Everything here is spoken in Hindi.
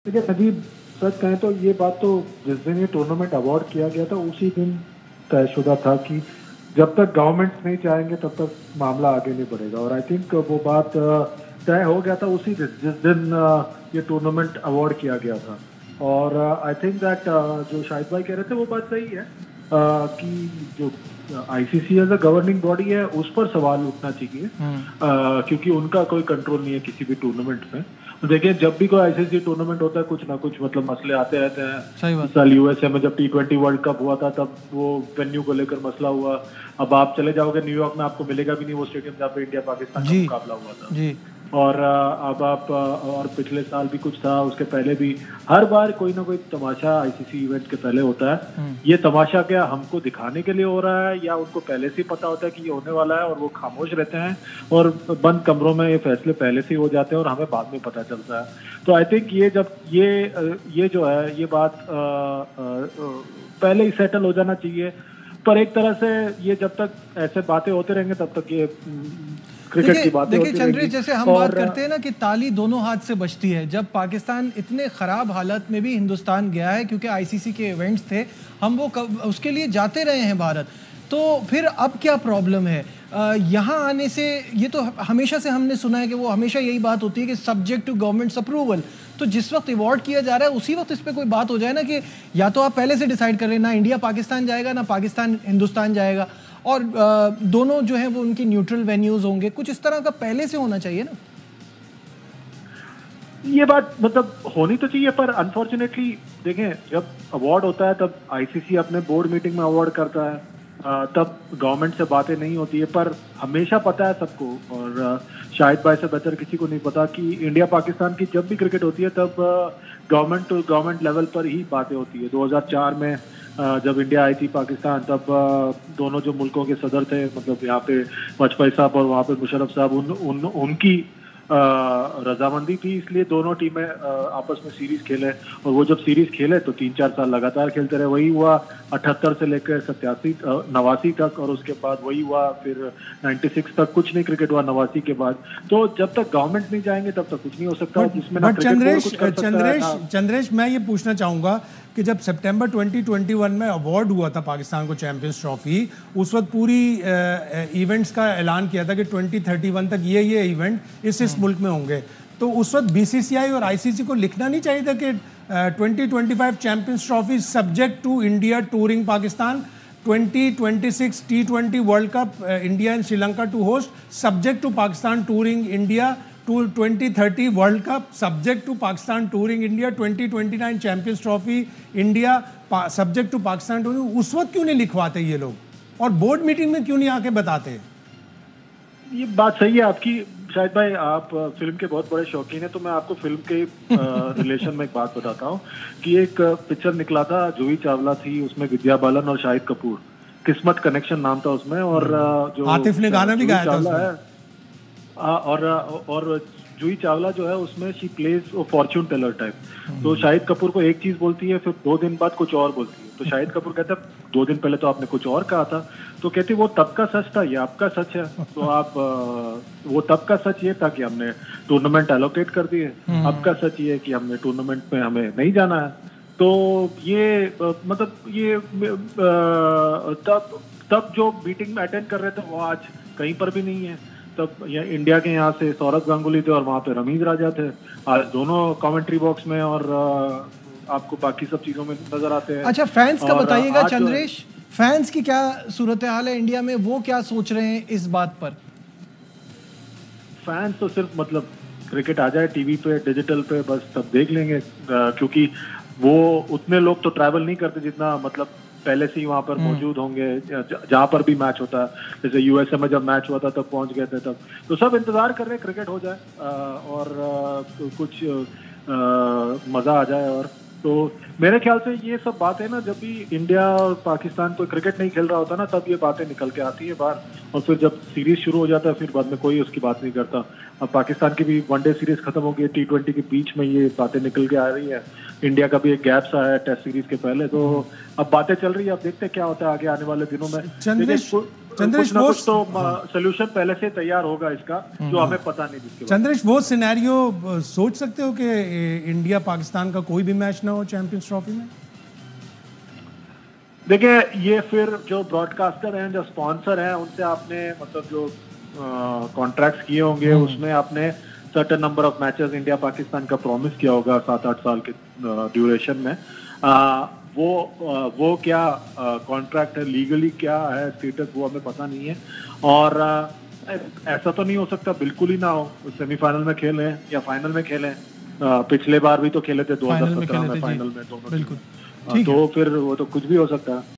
देखिए नदीम, सच कहें तो ये बात तो जिस दिन ये टूर्नामेंट अवार्ड किया गया था उसी दिन तयशुदा था कि जब तक गवर्नमेंट नहीं चाहेंगे तब तक मामला आगे नहीं बढ़ेगा। और आई थिंक वो बात तय हो गया था उसी दिन जिस दिन ये टूर्नामेंट अवार्ड किया गया था। और आई थिंक दैट जो शाहिद भाई कह रहे थे वो बात सही है कि जो ICC as a governing body है उस पर सवाल उठना चाहिए, क्योंकि उनका कोई कंट्रोल नहीं है किसी भी टूर्नामेंट में। तो देखिए, जब भी कोई आईसीसी टूर्नामेंट होता है कुछ ना कुछ मतलब मसले आते रहते हैं। इस साल यूएसए में जब T20 वर्ल्ड कप हुआ था तब वो वेन्यू को लेकर मसला हुआ। अब आप चले जाओगे न्यूयॉर्क में, आपको मिलेगा भी नहीं वो स्टेडियम जहाँ पे इंडिया पाकिस्तान का मुकाबला हुआ था। और अब आप और पिछले साल भी कुछ था, उसके पहले भी हर बार कोई ना कोई तमाशा आईसीसी इवेंट के पहले होता है। ये तमाशा क्या हमको दिखाने के लिए हो रहा है या उनको पहले से ही पता होता है कि ये होने वाला है और वो खामोश रहते हैं और बंद कमरों में ये फैसले पहले से ही हो जाते हैं और हमें बाद में पता चलता है। तो आई थिंक ये जब ये जो है ये बात पहले ही सेटल हो जाना चाहिए। पर एक तरह से ये जब तक ऐसे बातें होते रहेंगे तब तक ये क्रिकेट की बातें देखिए चंद्रेश, जैसे हम बात करते हैं ना कि ताली दोनों हाथ से बजती है। जब पाकिस्तान इतने खराब हालत में भी हिंदुस्तान गया है क्योंकि आईसीसी के इवेंट्स थे, हम वो उसके लिए जाते रहे हैं भारत, तो फिर अब क्या प्रॉब्लम है यहाँ आने से? ये तो हमेशा से हमने सुना है कि वो हमेशा यही बात होती है कि सब्जेक्ट टू गवर्नमेंट्स अप्रूवल। तो जिस वक्त अवार्ड किया जा रहा है उसी वक्त इस पर कोई बात हो जाए ना कि या तो आप पहले से डिसाइड कर लें ना इंडिया पाकिस्तान जाएगा ना पाकिस्तान हिंदुस्तान जाएगा, और दोनों जो है वो उनकी न्यूट्रल वेन्यूज होंगे। कुछ इस तरह का पहले से होना चाहिए ना। ये बात मतलब होनी तो चाहिए, पर अनफॉर्चुनेटली देखें, जब अवार्ड होता है तब आईसीसी अपने बोर्ड मीटिंग में अवार्ड करता है, तब गवर्नमेंट से बातें नहीं होती है। पर हमेशा पता है सबको, और शाहिद भाई से बेहतर किसी को नहीं पता कि इंडिया पाकिस्तान की जब भी क्रिकेट होती है तब गवर्नमेंट टू गवर्नमेंट लेवल पर ही बातें होती है। 2004 में जब इंडिया आई थी पाकिस्तान, तब दोनों जो मुल्कों के सदर थे, मतलब यहाँ पे वाजपेयी साहब और वहाँ पे मुशर्रफ साहब, उनकी रजामंदी थी, इसलिए दोनों टीमें आपस में सीरीज खेले। और वो जब सीरीज खेले तो 3-4 साल लगातार खेलते रहे। वही हुआ 78 से लेकर 89 तक, और उसके बाद वही हुआ फिर 96 तक कुछ नहीं क्रिकेट हुआ 89 के बाद। तो जब तक गवर्नमेंट नहीं जाएंगे तब तक कुछ नहीं हो सकता, जिसमें ना चंद्रेश, मैं ये पूछना चाहूंगा कि जब सितंबर 2021 में अवार्ड हुआ था पाकिस्तान को चैंपियंस ट्रॉफी, उस वक्त पूरी इवेंट्स का ऐलान किया था कि 2031 तक ये इवेंट इस मुल्क में होंगे। तो उस वक्त बीसीसीआई और आईसीसी को लिखना नहीं चाहिए था कि 2025 champions trophy subject to India touring Pakistan, 2026 T20 world cup India and Sri Lanka to host subject to Pakistan touring India, 2030 world cup subject to Pakistan touring India, 2029 champions trophy India subject to Pakistan touring. उस वक्त क्यों नहीं लिखवाते ये लोग, और बोर्ड मीटिंग में क्यों नहीं आके बताते? ये बात सही है आपकी शाहिद भाई, आप फिल्म के बहुत बड़े शौकीन हैं, तो मैं आपको फिल्म के रिलेशन में एक बात बताता हूँ कि एक पिक्चर निकला था, जूही चावला थी उसमें, विद्या बालन और शाहिद कपूर, किस्मत कनेक्शन नाम था उसमें। और जो आतिफ ने गाना भी गाया था उसमें। और जूही चावला जो है उसमें she plays fortune teller type. तो शाहिद कपूर को एक चीज बोलती है, फिर 2 दिन बाद कुछ और बोलती है। तो शाहिद कपूर कहता है 2 दिन पहले तो आपने कुछ और कहा था। तो कहती वो तब का सच था, ये आपका सच है। तो आप वो तब का सच ये था कि हमने टूर्नामेंट एलोकेट कर दिए, अब का सच ये है कि हमने टूर्नामेंट में हमें नहीं जाना है। तो ये मतलब ये तब जो मीटिंग में अटेंड कर रहे थे वो आज कहीं पर भी नहीं है। तब इंडिया के यहाँ से सौरभ गांगुली थे और वहाँ पे रमीज राजा थे, आज दोनों कमेंट्री बॉक्स में और आपको बाकी सब चीजों में नजर आते हैं। अच्छा, फैंस का बताइएगा चंद्रेश, फैंस की क्या सूरत हाल है इंडिया में, वो क्या सोच रहे हैं इस बात पर? फैंस तो सिर्फ मतलब क्रिकेट आ जाए टीवी पे, डिजिटल पे, बस तब देख लेंगे, क्योंकि वो उतने लोग तो ट्रैवल नहीं करते जितना मतलब पहले से ही वहां पर मौजूद होंगे जहां पर भी मैच होता है। जैसे यूएसए में जब मैच हुआ था तब पहुंच गए थे, तब तो सब इंतजार कर रहे हैं क्रिकेट हो जाए और कुछ मजा आ जाए। और तो मेरे ख्याल से ये सब बातें ना, जब भी इंडिया और पाकिस्तान कोई क्रिकेट नहीं खेल रहा होता ना, तब ये बातें निकल के आती है बाहर। और फिर जब सीरीज शुरू हो जाता है फिर बाद में कोई उसकी बात नहीं करता। अब पाकिस्तान की भी वनडे सीरीज खत्म हो गई, T20 के बीच में ये बातें निकल के आ रही है। इंडिया का भी एक गैप सा है टेस्ट सीरीज के पहले, तो अब बातें चल रही है। अब देखते हैं क्या होता है आगे आने वाले दिनों में। कुछ ना कुछ तो सोल्यूशन पहले से तैयार होगा इसका, जो हमें पता नहीं जिसके बारे में। चंद्रेश, वो सिनेरियो सोच सकते हो कि इंडिया पाकिस्तान का कोई भी मैच ना हो चैंपियंस ट्रॉफी में? देखिए, ये फिर जो ब्रॉडकास्टर हैं, जो स्पॉन्सर हैं, उनसे आपने मतलब जो कॉन्ट्रैक्ट्स किए होंगे, उसमें आपने certain number of matches India Pakistan का प्रॉमिस किया होगा 7-8 साल के ड्यूरेशन में। वो क्या कॉन्ट्रैक्ट है, लीगली क्या है स्टेटस, वो हमें पता नहीं है। और ऐसा तो नहीं हो सकता बिल्कुल ही ना हो, सेमीफाइनल में खेलें या फाइनल में खेलें। पिछले बार भी तो खेले थे 2017 में फाइनल में दोनों, बिल्कुल। तो फिर वो तो कुछ भी हो सकता है।